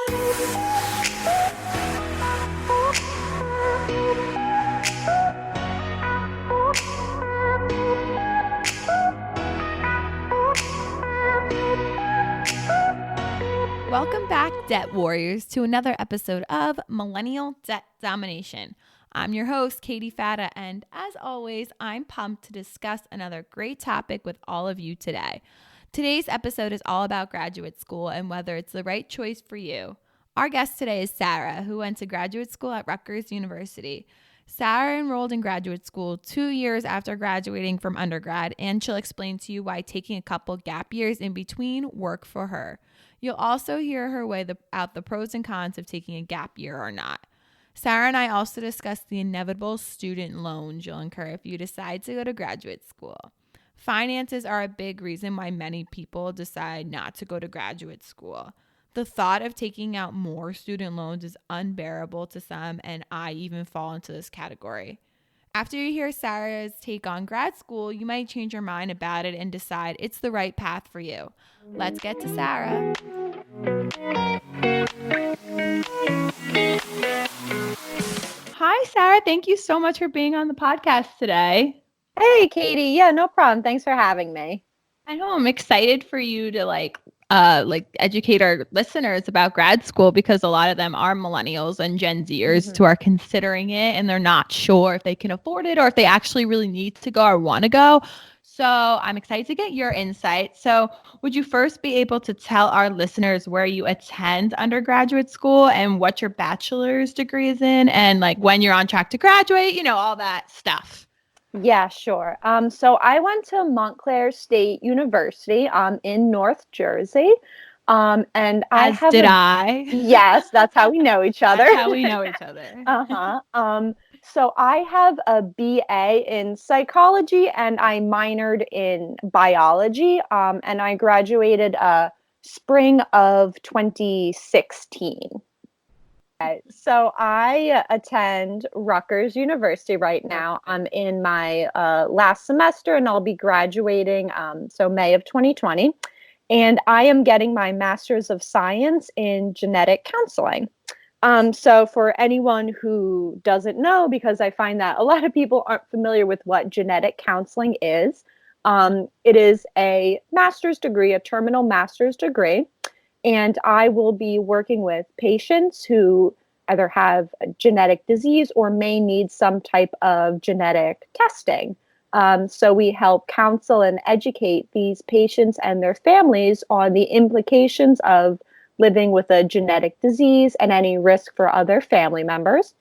Welcome back, Debt Warriors, to another episode of Millennial Debt Domination. I'm your host, Katie Fata, and as always, I'm pumped to discuss another great topic with all of you today. Today's episode is all about graduate school and whether it's the right choice for you. Our guest today is Sarah, who went to graduate school at Rutgers University. Sarah enrolled in graduate school 2 years after graduating from undergrad, and she'll explain to you why taking a couple gap years in between work for her. You'll also hear her weigh out the pros and cons of taking a gap year or not. Sarah and I also discuss the inevitable student loans you'll incur if you decide to go to graduate school. Finances are a big reason why many people decide not to go to graduate school. The thought of taking out more student loans is unbearable to some, and I even fall into this category. After you hear Sarah's take on grad school, you might change your mind about it and decide it's the right path for you. Let's get to Sarah. Hi, Sarah. Thank you so much for being on the podcast today. Hey, Katie. Yeah, no problem. Thanks for having me. I know I'm excited for you to educate our listeners about grad school, because a lot of them are millennials and Gen Zers who are considering it, and they're not sure if they can afford it or if they actually really need to go or want to go. So I'm excited to get your insight. So would you first be able to tell our listeners where you attend undergraduate school and what your bachelor's degree is in, and like when you're on track to graduate, all that stuff? Yeah, sure. So I went to Montclair State University in North Jersey. And I Yes, that's how we know each other. That's how we know each other. So I have a BA in psychology and I minored in biology. And I graduated spring of 2016. So I attend Rutgers University right now. I'm in my last semester and I'll be graduating so May of 2020. And I am getting my Master's of Science in Genetic Counseling. So for anyone who doesn't know, because I find that a lot of people aren't familiar with what genetic counseling is, it is a master's degree, a terminal master's degree. And I will be working with patients who either have a genetic disease or may need some type of genetic testing. So we help counsel and educate these patients and their families on the implications of living with a genetic disease and any risk for other family members.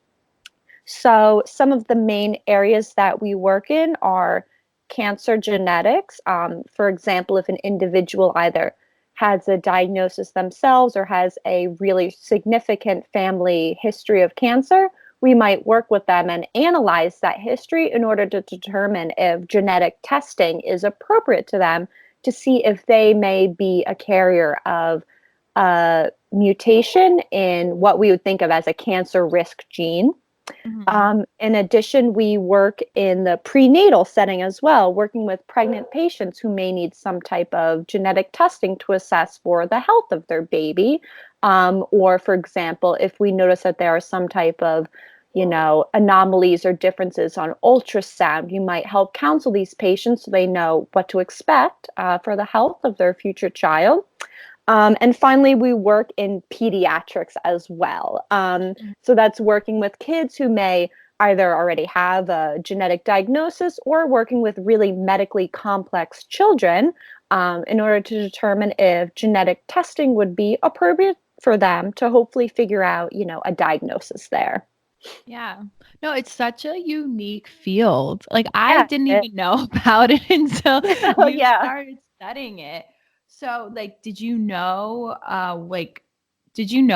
So some of the main areas that we work in are cancer genetics. For example, if an individual either has a diagnosis themselves or has a really significant family history of cancer, we might work with them and analyze that history in order to determine if genetic testing is appropriate to them to see if they may be a carrier of a mutation in what we would think of as a cancer risk gene. In addition, we work in the prenatal setting as well, working with pregnant patients who may need some type of genetic testing to assess for the health of their baby. Or, for example, if we notice that there are some type of, anomalies or differences on ultrasound, you might help counsel these patients so they know what to expect for the health of their future child. And finally, we work in pediatrics as well. So that's working with kids who may either already have a genetic diagnosis or working with really medically complex children in order to determine if genetic testing would be appropriate for them to hopefully figure out, a diagnosis there. Yeah. No, it's such a unique field. Like I didn't even know about it until you started studying it. So did you know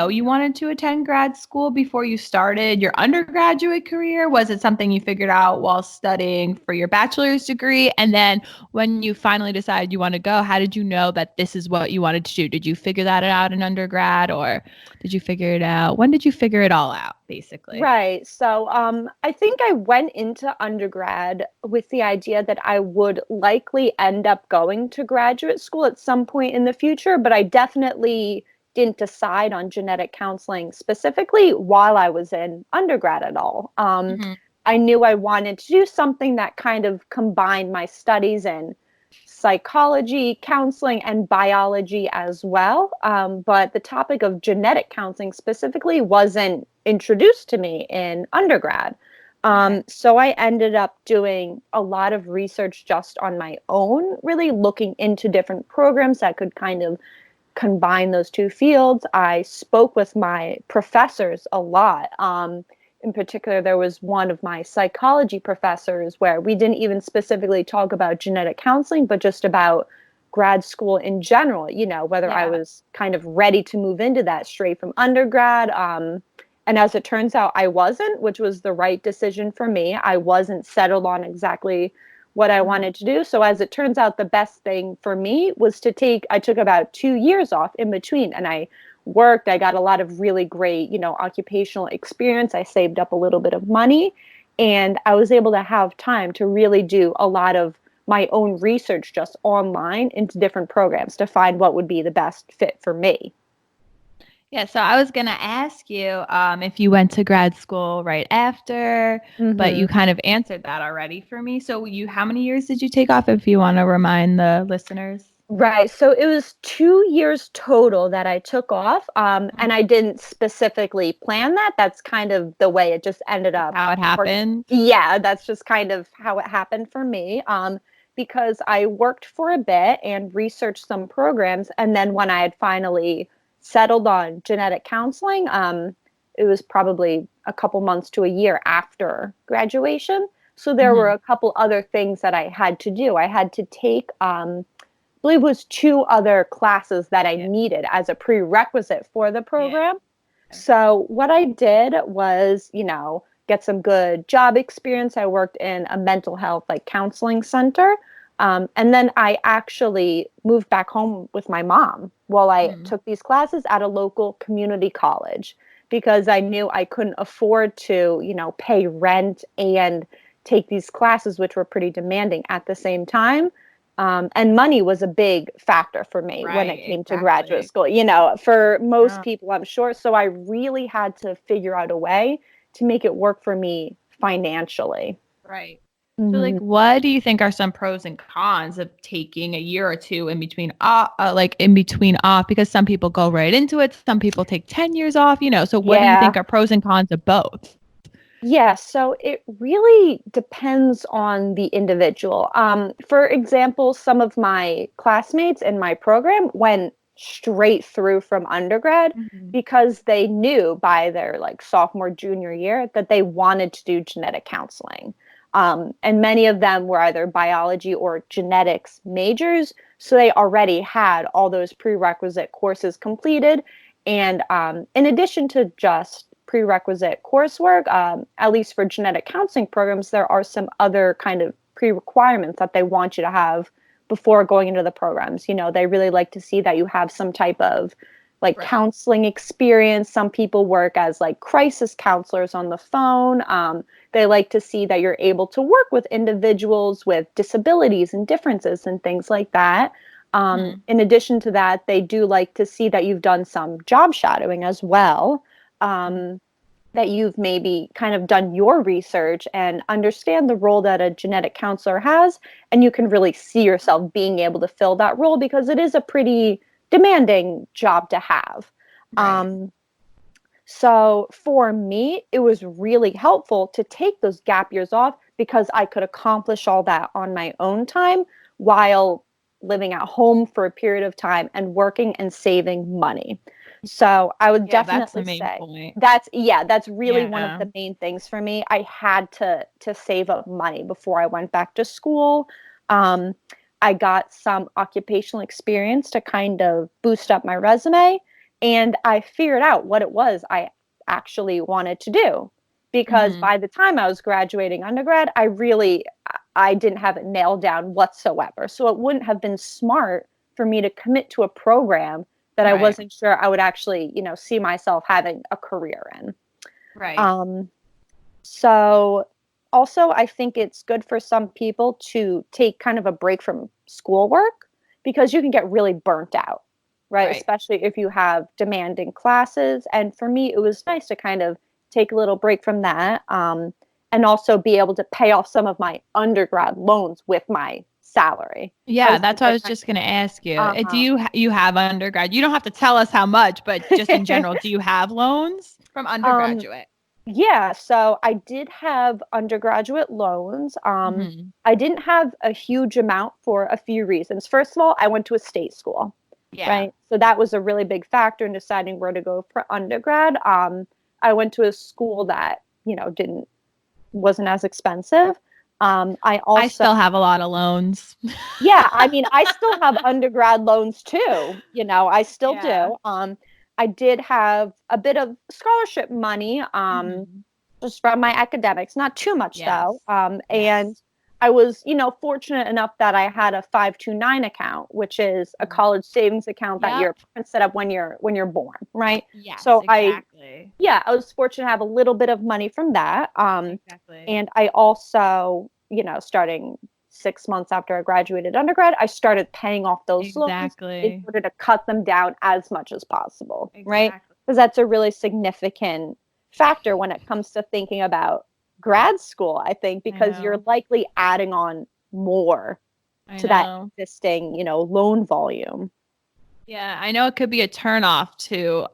you wanted to attend grad school before you started your undergraduate career? Was it something you figured out while studying for your bachelor's degree? And then when you finally decided you want to go, how did you know that this is what you wanted to do? Did you figure that out in undergrad, or did you figure it out? When did you figure it all out, basically? Right. So I think I went into undergrad with the idea that I would likely end up going to graduate school at some point in the future, but I definitely didn't decide on genetic counseling specifically while I was in undergrad at all. Hmm. I knew I wanted to do something that kind of combined my studies in psychology, counseling, and biology as well. But the topic of genetic counseling specifically wasn't introduced to me in undergrad. Okay. So I ended up doing a lot of research just on my own, really looking into different programs that could kind of combine those two fields. I spoke with my professors a lot. In particular, there was one of my psychology professors where we didn't even specifically talk about genetic counseling, but just about grad school in general, whether I Yeah. was kind of ready to move into that straight from undergrad. And as it turns out, I wasn't, which was the right decision for me. I wasn't settled on exactly what I Mhm. wanted to do. So as it turns out, the best thing for me was I took about 2 years off in between, and I worked. I got a lot of really great, occupational experience. I saved up a little bit of money, and I was able to have time to really do a lot of my own research just online into different programs to find what would be the best fit for me. Yeah, so I was gonna ask you if you went to grad school right after, but you Hmm. kind of answered that already for me. So how many years did you take off if you want to remind the listeners? Right. So it was 2 years total that I took off. Mhm. And I didn't specifically plan that. That's kind of the way it just ended Just up. how it happened? Yeah, that's just kind of how it happened for me. Because I worked for a bit and researched some programs. And then when I had finally settled on genetic counseling, it was probably a couple months to a year after graduation. So there were Hmm. a couple other things that I had to do. I had to take, believe it was two other classes that I Yeah. needed as a prerequisite for the Yeah. program. So what I did was, get some good job experience. I worked in a mental health like counseling center. And then I actually moved back home with my mom while I Mm. took these classes at a local community college because I knew I couldn't afford to, pay rent and take these classes, which were pretty demanding at the same time. And money was a big factor for me when it Right, came to graduate exactly. school, for most Yeah. people, I'm sure. So I really had to figure out a way to make it work for me financially. Right. So, Hmm. like, what do you think are some pros and cons of taking a year or two in between, like in between off? Because some people go right into it, some people take 10 years off, So, what do you Yeah. think are pros and cons of both? Yeah, so it really depends on the individual. For example, some of my classmates in my program went straight through from undergrad Mhm. because they knew by their like sophomore, junior year that they wanted to do genetic counseling. And many of them were either biology or genetics majors, so they already had all those prerequisite courses completed. And in addition to just prerequisite coursework, at least for genetic counseling programs, there are some other kind of pre-requirements that they want you to have before going into the programs. They really like to see that you have some type of like Right. counseling experience. Some people work as like crisis counselors on the phone. They like to see that you're able to work with individuals with disabilities and differences and things like that. Mhm. In addition to that, they do like to see that you've done some job shadowing as well, Mhm. that you've maybe kind of done your research and understand the role that a genetic counselor has. And you can really see yourself being able to fill that role because it is a pretty demanding job to have. Right. So for me, it was really helpful to take those gap years off because I could accomplish all that on my own time while living at home for a period of time and working and saving money. So I would Yeah, that's the definitely main say point. that's really one of Yeah. the main things for me. I had to save up money before I went back to school. Um, I got some occupational experience to kind of boost up my resume, and I figured out what it was I actually wanted to do. Because Mhm. by the time I was graduating undergrad, I didn't have it nailed down whatsoever. So it wouldn't have been smart for me to commit to a program that I Right. wasn't sure I would actually, see myself having a career in. Right. Um, so also I think it's good for some people to take kind of a break from schoolwork because you can get really burnt out. right? Especially if you have demanding classes. And for me, it was nice to kind of take a little break from that, and also be able to pay off some of my undergrad loans with my salary. Yeah, that's what I was just going to ask you. Do Uh-huh. you have undergrad? You don't have to tell us how much, but just in general, do you have loans from um, undergraduate? yeah, so I did have undergraduate loans. Hmm. I didn't have a huge amount for a few reasons. First of all, I went to a state school, Yeah. right? So that was a really big factor in deciding where to go for undergrad. I went to a school that, didn't wasn't as expensive. I I also, still have a lot of loans. yeah, I mean, I still have undergrad loans too. I still Yeah. do. I did have a bit of scholarship money, Hmm. just from my academics, not too much Yes. though. And Yes. I was, fortunate enough that I had a 529 account, which is a Mhm. college savings account that your Yep. parents set up when you're born, right? Yes, So exactly. yeah, I was fortunate to have a little bit of money from that. Exactly. And I also, starting 6 months after I graduated undergrad, I started paying off those loans in Exactly. order to cut them down as much as possible, right? Exactly. Because that's a really significant factor when it comes to thinking about grad school, I think, I because you're know. likely adding on more I to that know. existing, loan volume. Yeah, I know it could be a turnoff too.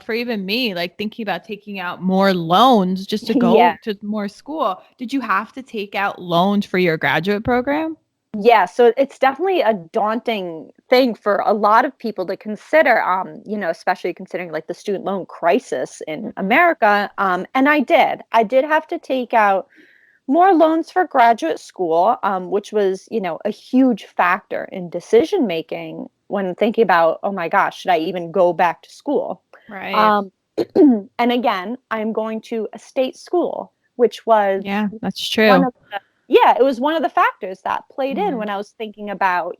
For even me, like thinking about taking out more loans just to Yeah. go to more school. Did you have to take out loans for your graduate program? Yeah, so it's definitely a daunting thing for a lot of people to consider, especially considering like the student loan crisis in Mhm. America. And I did. I did have to take out more loans for graduate school, which was, a huge factor in decision making when thinking about, oh my gosh, should I even go back to school? Right. Um, and again, I'm going to a state school, which was Yeah, that's one true. of yeah, it was one of the factors that played in when Mhm. I was thinking about,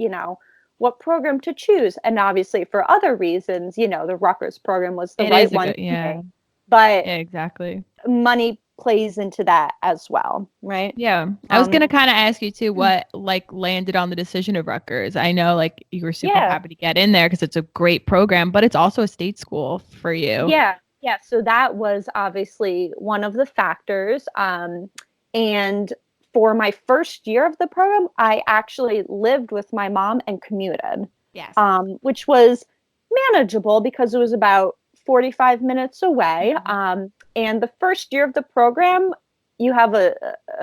what program to choose. And obviously for other reasons, the Rutgers program was the It right is a one good, for yeah. me. But Yeah, exactly. money plays into that as well, right? Yeah. I was Um, gonna kind of ask you too what like landed on the decision of Rutgers. I know like you were super yeah, happy to get in there because it's a great program, but it's also a state school for you. yeah, yeah. So that was obviously one of the factors. And for my first year of the program, I actually lived with my mom and commuted, Yes. which was manageable because it was about 45 minutes away. Mhm. And the first year of the program, you have a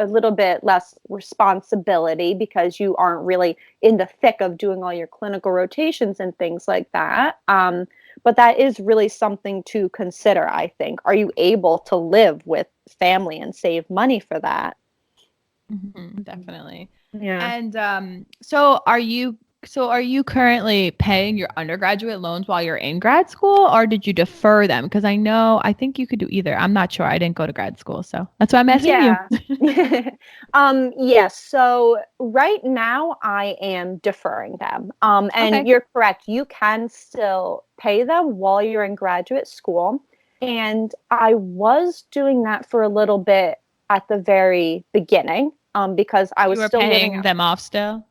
little bit less responsibility because you aren't really in the thick of doing all your clinical rotations and things like that. But that is really something to consider, I think. Are you able to live with family and save money for that? Mhm, definitely. Yeah. And so are you currently paying your undergraduate loans while you're in grad school or did you defer them? Because I think you could do either. I'm not sure. I didn't go to grad school, so that's why I'm asking you. Yeah. Yes. So right now I am deferring them. And Okay. you're correct. You can still pay them while you're in graduate school. And I was doing that for a little bit at the very beginning, because I You was were still living paying them off still?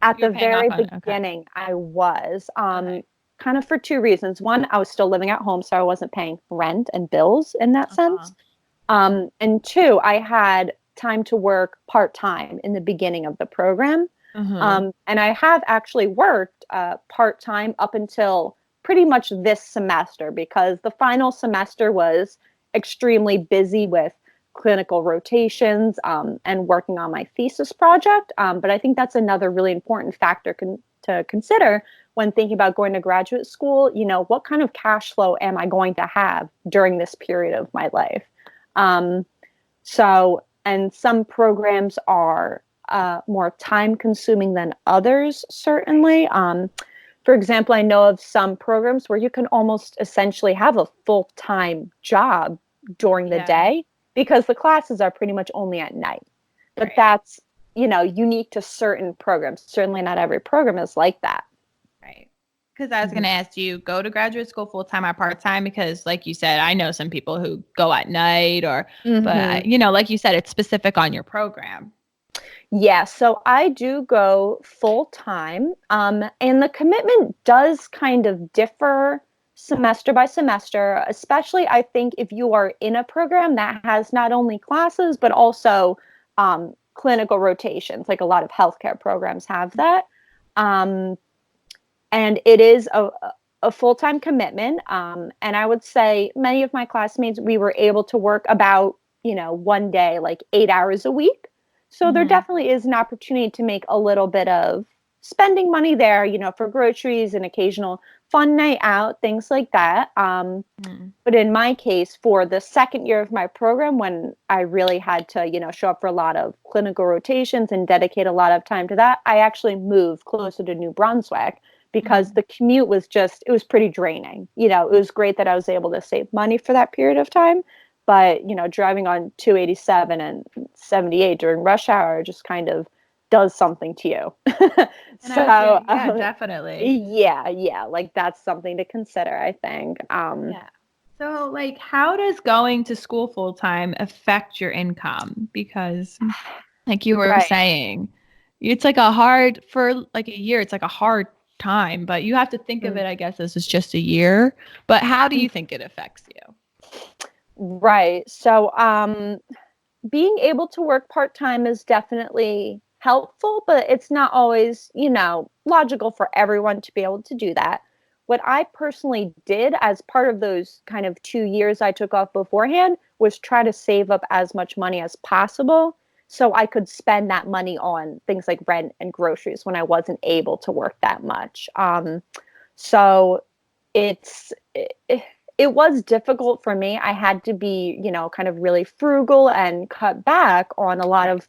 at You were the paying off very on okay. beginning. I was, Okay. kind of for two reasons. One, I was still living at home, so I wasn't paying rent and bills in that Uh-huh. sense. Mhm. And two, I had time to work part time in the beginning of the program. Uh-huh. And I have actually worked part time up until pretty much this semester because the final semester was extremely busy with clinical rotations, and working on my thesis project. But I think that's another really important factor to consider when thinking about going to graduate school. What kind of cash flow am I going to have during this period of my life? Um, and some programs are more time consuming than others, certainly. For example, I know of some programs where you can almost essentially have a full time job during the Yeah. day because the classes are pretty much only at night. But Right. that's, unique to certain programs. Certainly not every program is like that. Right. Because I was going Mhm. to ask, do you go to graduate school full time or part time? Because, like you said, I know some people who go at night, or, but Mhm. like you said, it's specific on your program. Yeah, so I do go full time, and the commitment does kind of differ semester by semester, especially I think if you are in a program that has not only classes but also clinical rotations, like a lot of healthcare programs have that. Um, and it is a full-time commitment. And I would say many of my classmates, we were able to work about, one day, like 8 hours a week. So there Mm-hmm. definitely is an opportunity to make a little bit of spending money there, for groceries and occasional fun night out, things like that. But in my case, for the second year of my program, when I really had to, show up for a lot of clinical rotations and dedicate a lot of time to that, I actually moved closer to New Brunswick because Mm-hmm. the commute was it was pretty draining. It was great that I was able to save money for that period of time. But, driving on 287 and 78 during rush hour just kind of does something to you. And I would So, say, yeah, definitely. yeah, like that's something to consider, I think. Yeah. So, like, how does going to school full time affect your income? Because, like you were Right. saying, it's like a hard, for like a year, it's like a hard time, but you have to think of Mm. it, I guess, as it's just a year. But how do you think it affects you? Right. So, being able to work part time is definitely helpful, but it's not always, logical for everyone to be able to do that. What I personally did as part of those kind of 2 years I took off beforehand was try to save up as much money as possible so I could spend that money on things like rent and groceries when I wasn't able to work that much. So it's it was difficult for me. I had to be, kind of really frugal and cut back on a lot Right. of,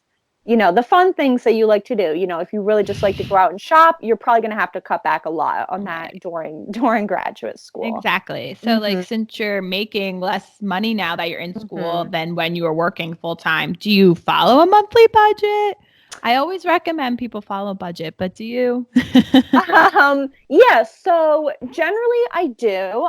the fun things that you like to do. If you really just like to go out and shop, you're probably going to have to cut back a lot on that Right. during graduate school. Exactly. So, like, Mhm. since you're making less money now that you're in school Mhm. than when you were working full time, do you follow a monthly budget? I always recommend people follow a budget, but do you? Yeah, so generally I do.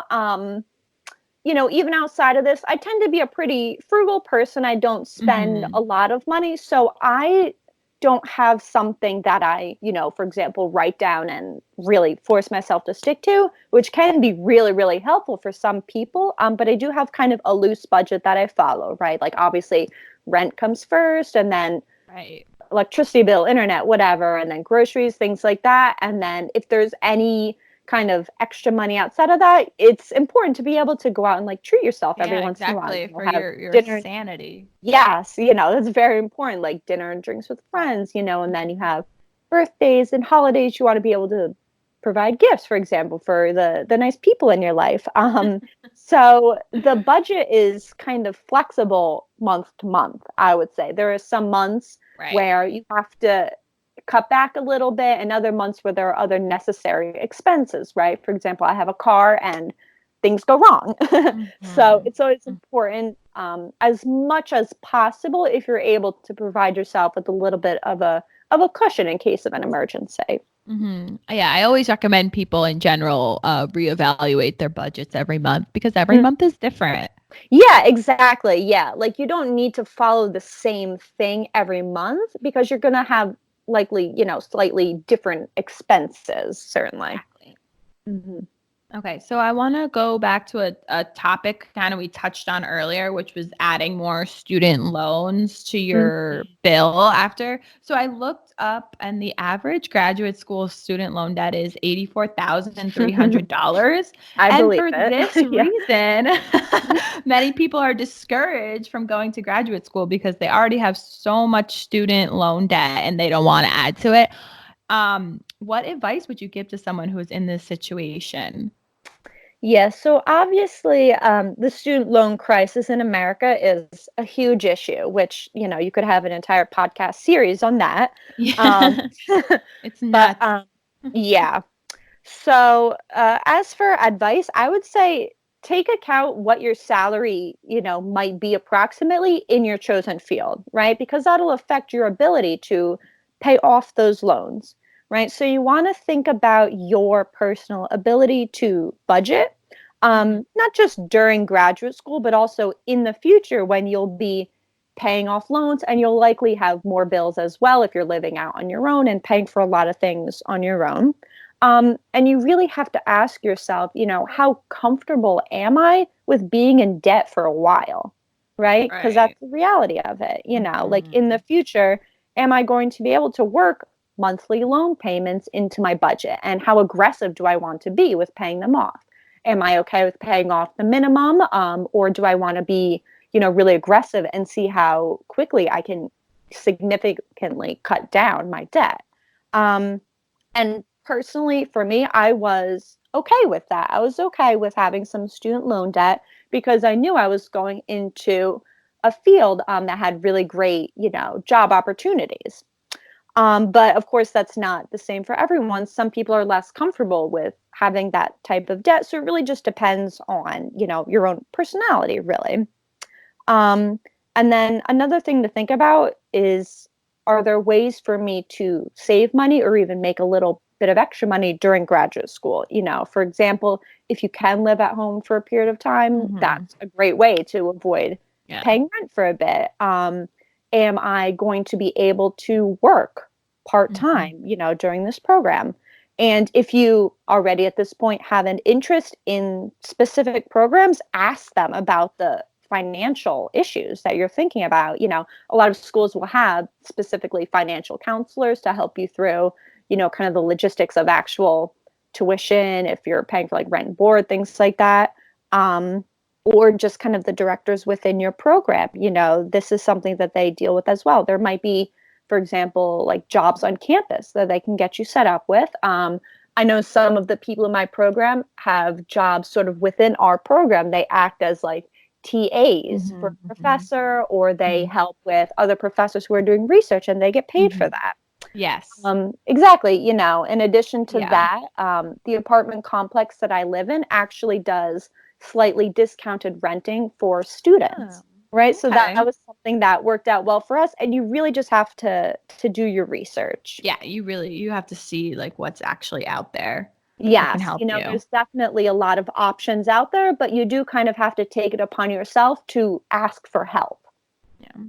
Even outside of this, I tend to be a pretty frugal person. I don't spend Hmm. a lot of money. So I don't have something that I, for example, write down and really force myself to stick to, which can be really, really helpful for some people. But I do have kind of a loose budget that I follow, right? Like obviously rent comes first and then Right. electricity bill, internet, whatever, and then groceries, things like that. And then if there's any kind of extra money outside of that, it's important to be able to go out and like treat yourself every Yeah, once in a while. exactly. For Have your dinner. sanity. Yes, that's very important, like dinner and drinks with friends, and then you have birthdays and holidays. You want to be able to provide gifts, for example, for the nice people in your life. So the budget is kind of flexible month to month, I would say. There are some months Right. where you have to cut back a little bit and other months where there are other necessary expenses, right? For example, I have a car and things go wrong. So Hmm. it's always important, as much as possible, if you're able to provide yourself with a little bit of a cushion in case of an emergency. Hmm. Yeah, I always recommend people in general reevaluate their budgets every month because every Mm. month is different. Yeah, exactly. Yeah, like you don't need to follow the same thing every month because you're gonna have likely, slightly different expenses, certainly. Exactly. Hmm. Okay, so I want to go back to a topic kind of we touched on earlier, which was adding more student loans to your bill after. So I looked up, and the average graduate school student loan debt is $84,300. I And believe for this it. Yeah. reason, many people are discouraged from going to graduate school because they already have so much student loan debt and they don't want to add to it. What advice would you give to someone who is in this situation? Yeah, so obviously, the student loan crisis in America is a huge issue, which, you could have an entire podcast series on that. Um, Yeah. It's but nuts. yeah. So, as for advice, I would say take account what your salary, might be approximately in your chosen field, right? Because that'll affect your ability to pay off those loans, right? So you want to think about your personal ability to budget, Mhm. not just during graduate school, but also in the future when you'll be paying off loans, and you'll likely have more bills as well if you're living out on your own and paying for a lot of things on your own. And you really have to ask yourself, how comfortable am I with being in debt for a while? Right? Because that's Right. the reality of it. Like in the Mhm. future, am I going to be able to work monthly loan payments into my budget? And how aggressive do I want to be with paying them off? Am I okay with paying off the minimum? Or do I want to be, really aggressive and see how quickly I can significantly cut down my debt? Um, and personally, for me, I was okay with that. I was okay with having some student loan debt because I knew I was going into a field that had really great, job opportunities. But of course, that's not the same for everyone. Some people are less comfortable with having that type of debt. So it really just depends on, your own personality, really. Um, and then another thing to think about is, are there ways for me to save money or even make a little bit of extra money during graduate school? For example, if you can live at home for a period of time, Mhm. that's a great way to avoid Yeah. paying rent for a bit. Am I going to be able to work part Mhm. time, during this program? And if you already at this point have an interest in specific programs, ask them about the financial issues that you're thinking about. A lot of schools will have specifically financial counselors to help you through, kind of the logistics of actual tuition, if you're paying for like rent and board, things like that. Um, or just kind of the directors within your program. This is something that they deal with as well. There might be, for example, like jobs on campus that they can get you set up with. I know some of the people in my program have jobs sort of within our program. They act as like TAs for Mhm. a Mhm. professor, or they Mhm. help with other professors who are doing research and they get paid for Mhm. that. Yes. Exactly. In addition to Yeah. that, the apartment complex that I live in actually does slightly discounted renting for Oh, students. Right. So that okay. was something that worked out well for us. And you really just have to do your research. Yeah, you have to see like what's actually out there that can Yes, help you. there's definitely a lot of options out there, but you do kind of have to take it upon yourself to ask for help. Yeah.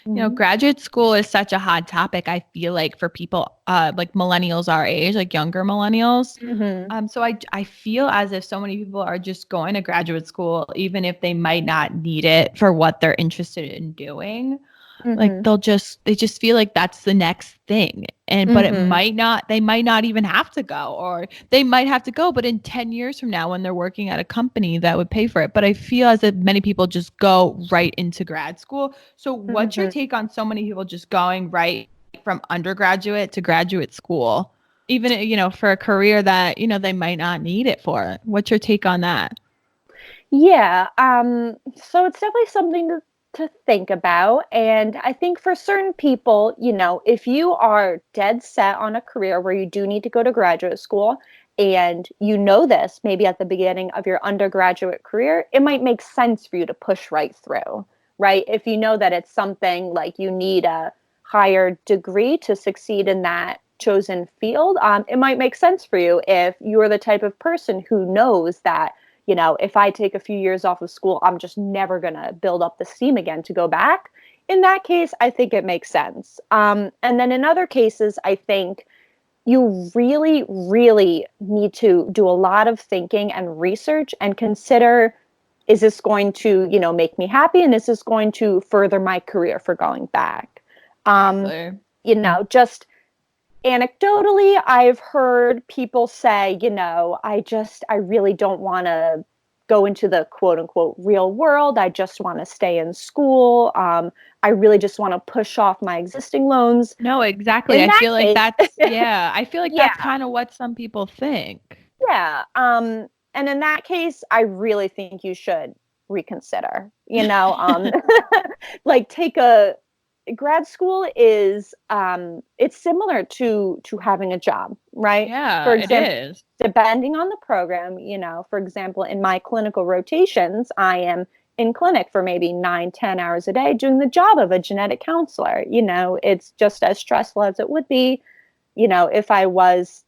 Mhm. Graduate school is such a hot topic, I feel like, for people like millennials our age, like younger millennials. Mhm. So I feel as if so many people are just going to graduate school, even if they might not need it for what they're interested in doing. Like Mhm. they just feel like that's the next thing. But Mhm. they might not even have to go, or they might have to go, but in 10 years from now when they're working at a company that would pay for it. But I feel as if many people just go right into grad school. So what's your Mhm. take on so many people just going right from undergraduate to graduate school? Even, for a career that, they might not need it for. What's your take on that? Yeah, so it's definitely something to think about. And I think for certain people, if you are dead set on a career where you do need to go to graduate school and you know this maybe at the beginning of your undergraduate career, it might make sense for you to push right through, right? If you know that it's something like you need a higher degree to succeed in that chosen field, it might make sense for you if you're the type of person who knows that if I take a few years off of school, I'm just never going to build up the steam again to go back. In that case, I think it makes sense. And then in other cases, I think you really, really need to do a lot of thinking and research and consider, is this going to, make me happy? And is this going to further my career for going back? Um, Exactly. just anecdotally, I've heard people say, I really don't want to go into the quote unquote real world. I just want to stay in school. I really just want to push off my existing loans. No, exactly. In I that feel like case, I feel like yeah, that's kind of what some people think. yeah. And in that case, I really think you should reconsider, like take a grad school is it's similar to having a job, right? For Yeah, it example, is. depending on the program, for example, in my clinical rotations, I am in clinic for maybe 9, 10 hours a day doing the job of a genetic counselor. It's just as stressful as it would be, if I was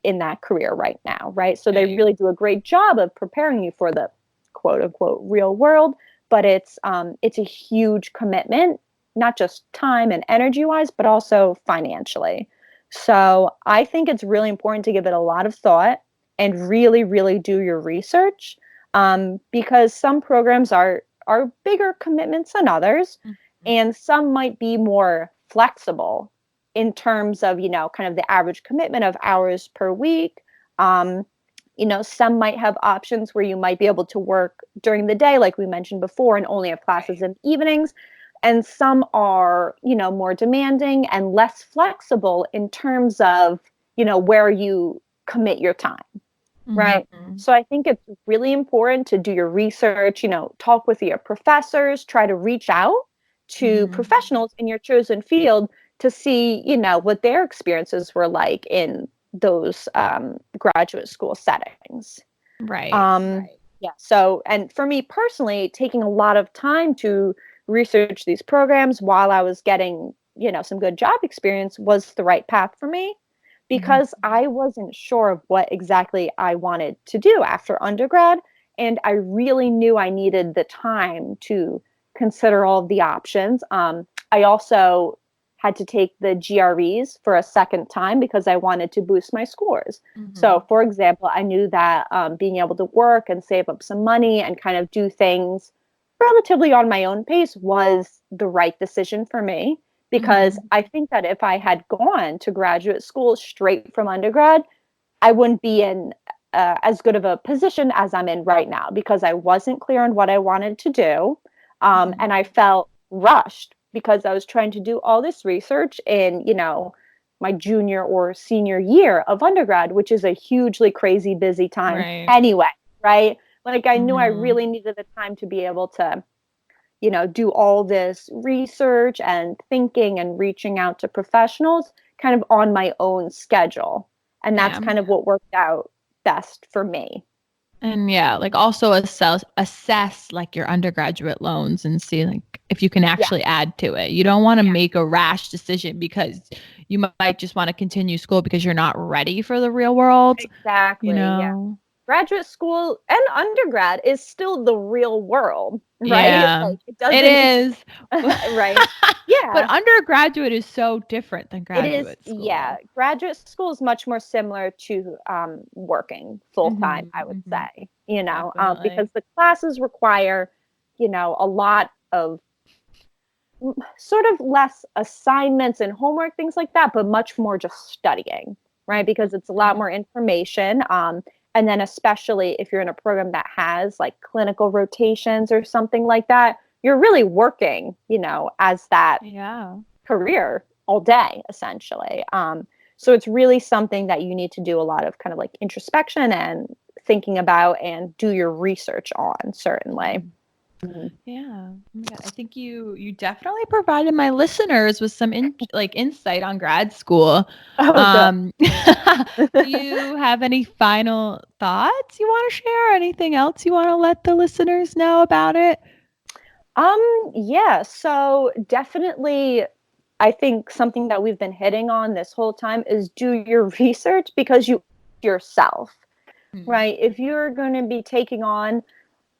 in that career right now, right? So they Right. really do a great job of preparing you for the quote unquote real world. but it's a huge commitment, not just time and energy wise, but also financially. So I think it's really important to give it a lot of thought and really, really do your research, because some programs are bigger commitments than others, Mhm. and some might be more flexible in terms of, kind of the average commitment of hours per week. Um, some might have options where you might be able to work during the day, like we mentioned before, and only have classes Right. in evenings. And some are, more demanding and less flexible in terms of, where you commit your time. Right. Mhm. So I think it's really important to do your research, talk with your professors, try to reach out to Mhm. professionals in your chosen field to see, what their experiences were like in those graduate school settings. Right. Yeah. So, and for me personally, taking a lot of time to research these programs while I was getting, some good job experience was the right path for me, Mhm. because I wasn't sure of what exactly I wanted to do after undergrad. And I really knew I needed the time to consider all of the options. I also had to take the GREs for a second time because I wanted to boost my scores. So, Mhm. for example, I knew that being able to work and save up some money and kind of do things relatively on my own pace was the right decision for me, because Mhm. I think that if I had gone to graduate school straight from undergrad, I wouldn't be in as good of a position as I'm in right now, because I wasn't clear on what I wanted to do. Mhm. And I felt rushed because I was trying to do all this research in, my junior or senior year of undergrad, which is a hugely crazy busy time Right. anyway, right? Like I knew I Mhm. really needed the time to be able to, do all this research and thinking and reaching out to professionals kind of on my own schedule. And that's Yeah. kind of what worked out best for me. And yeah, like also assess like your undergraduate loans and see like if you can Yeah. actually add to it. You don't want to Yeah. make a rash decision because you might just want to continue school because you're not ready for the real world, you Exactly. Yeah. know? Graduate school and undergrad is still the real world, right? Yeah, Like it it doesn't is. right? But Yeah. undergraduate is so different than It is, graduate yeah. school. Graduate school is much more similar to working full time, Mhm, I would mhm. say, Definitely. because the classes require, a lot of sort of less assignments and homework, things like that, but much more just studying, right? Because it's a lot more information. And then, especially if you're in a program that has like clinical rotations or something like that, you're really working, as that Yeah. career all day, essentially. So it's really something that you need to do a lot of kind of like introspection and thinking about and do your research on, certainly. Mhm. Mhm. Yeah. Oh my God. I think you definitely provided my listeners with some like insight on grad school. Oh, good. Um, do you have any final thoughts you want to share? Anything else you want to let the listeners know about it? Yeah, so definitely I think something that we've been hitting on this whole time is do your research, because you yourself, Mm. right? If you're going to be taking on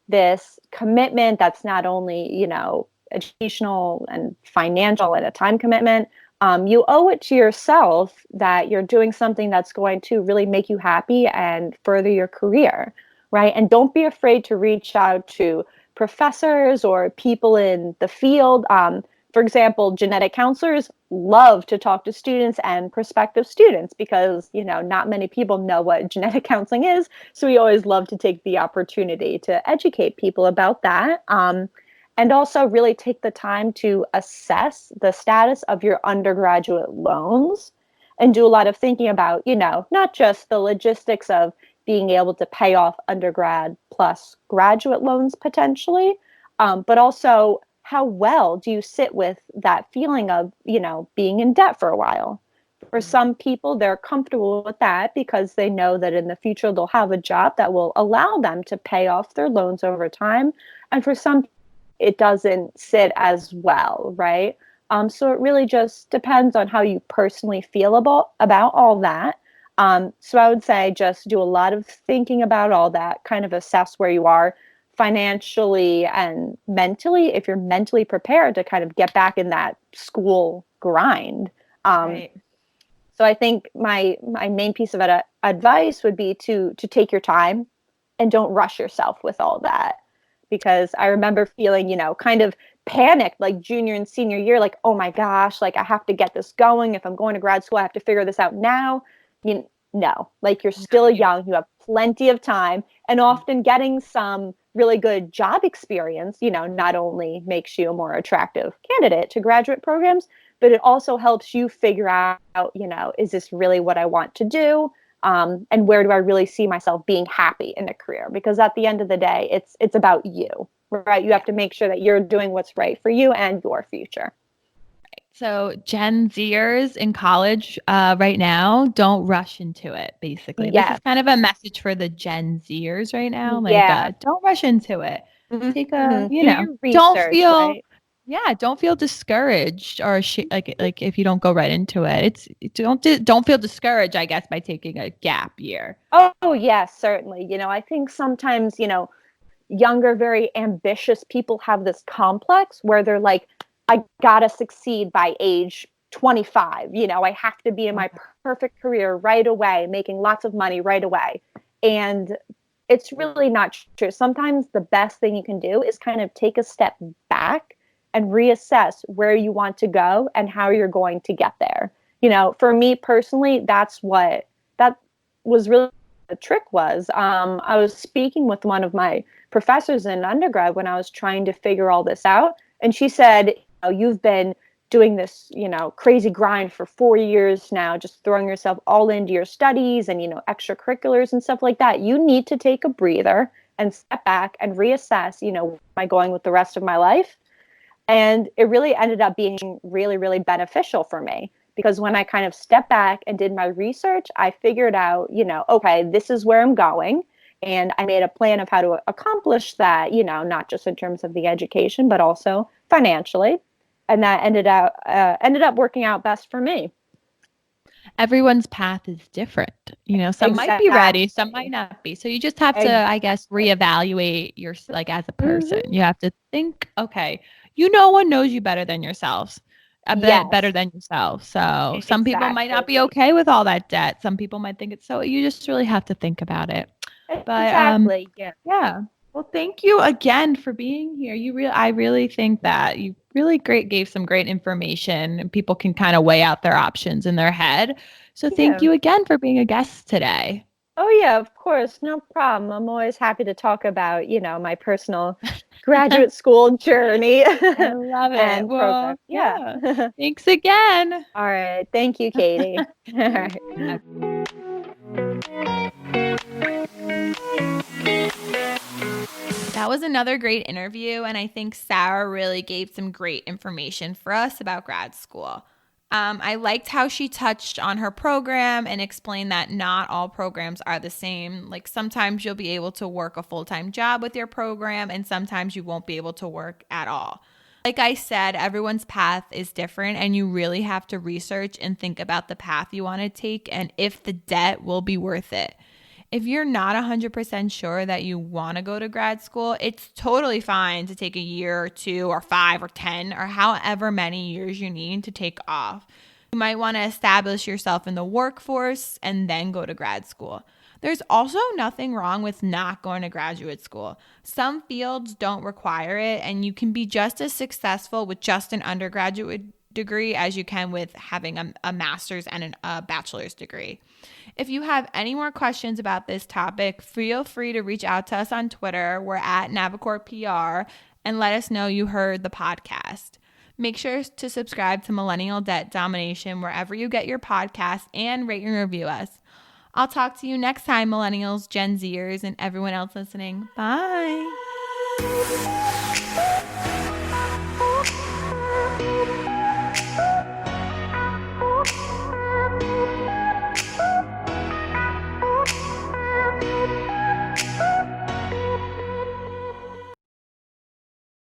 this commitment that's not only, educational and financial and a time commitment, you owe it to yourself that you're doing something that's going to really make you happy and further your career, right? And don't be afraid to reach out to professors or people in the field. For example, genetic counselors love to talk to students and prospective students because, not many people know what genetic counseling is. So we always love to take the opportunity to educate people about that. And also really take the time to assess the status of your undergraduate loans and do a lot of thinking about, not just the logistics of being able to pay off undergrad plus graduate loans potentially, but also how well do you sit with that feeling of, being in debt for a while. For some people, they're comfortable with that because they know that in the future they'll have a job that will allow them to pay off their loans over time. And for some, it doesn't sit as well, right? So it really just depends on how you personally feel about all that. So I would say just do a lot of thinking about all that, kind of assess where you are financially and mentally, if you're mentally prepared to kind of get back in that school grind. Right. So I think my main piece of advice would be to take your time and don't rush yourself with all that. Because I remember feeling, kind of panicked like junior and senior year, like, oh my gosh, like I have to get this going. If I'm going to grad school, I have to figure this out now. No, like you're still young, you have plenty of time, and often getting some really good job experience, not only makes you a more attractive candidate to graduate programs, but it also helps you figure out, is this really what I want to do? And where do I really see myself being happy in a career? Because at the end of the day, it's about you, right? You have to make sure that you're doing what's right for you and your future. So Gen Zers in college right now, don't rush into it, basically. This Yes. is kind of a message for the Gen Zers right now. Like, Yeah. don't rush into it. Take a, Do your don't research, feel, right? yeah, don't feel discouraged or like if you don't go right into it. Don't feel discouraged, I guess, by taking a gap year. Oh, yes, certainly. I think sometimes, younger, very ambitious people have this complex where they're like, I gotta succeed by age 25. I have to be in my perfect career right away, making lots of money right away. And it's really not true. Sometimes the best thing you can do is kind of take a step back and reassess where you want to go and how you're going to get there. For me personally, that was really the trick was. I was speaking with one of my professors in undergrad when I was trying to figure all this out. And she said, you've been doing this, crazy grind for 4 years now, just throwing yourself all into your studies and, extracurriculars and stuff like that. You need to take a breather and step back and reassess, am I going with the rest of my life? And it really ended up being really, really beneficial for me. Because when I kind of stepped back and did my research, I figured out, okay, this is where I'm going. And I made a plan of how to accomplish that, not just in terms of the education, but also financially. And that ended up working out best for me. Everyone's path is different. Some might be ready, some might not be. So you just have to, I guess, reevaluate your like as a person. You have to think, okay, no one knows you better than yourselves. A bit better than yourself. So some people might not be okay with all that debt. Some people might think it's so. You just really have to think about it. But exactly. Yeah. Well, thank you again for being here. I really think that you really gave some great information and people can kind of weigh out their options in their head. So thank you again for being a guest today. Oh yeah, of course. No problem. I'm always happy to talk about, my personal graduate school journey. I love it. And well, program. Yeah. Thanks again. All right. Thank you, Katie. All right. That was another great interview, and I think Sarah really gave some great information for us about grad school. I liked how she touched on her program and explained that not all programs are the same. Like sometimes you'll be able to work a full-time job with your program, and sometimes you won't be able to work at all. Like I said, everyone's path is different, and you really have to research and think about the path you want to take and if the debt will be worth it. If you're not 100% sure that you want to go to grad school, it's totally fine to take a year or 2 or 5 or 10 or however many years you need to take off. You might want to establish yourself in the workforce and then go to grad school. There's also nothing wrong with not going to graduate school. Some fields don't require it, and you can be just as successful with just an undergraduate degree as you can with having a master's and a bachelor's degree. If you have any more questions about this topic, feel free to reach out to us on Twitter. We're at NavicorpR, and let us know you heard the podcast. Make sure to subscribe to Millennial Debt Domination wherever you get your podcast and rate and review us. I'll talk to you next time, Millennials, Gen Zers, and everyone else listening. Bye.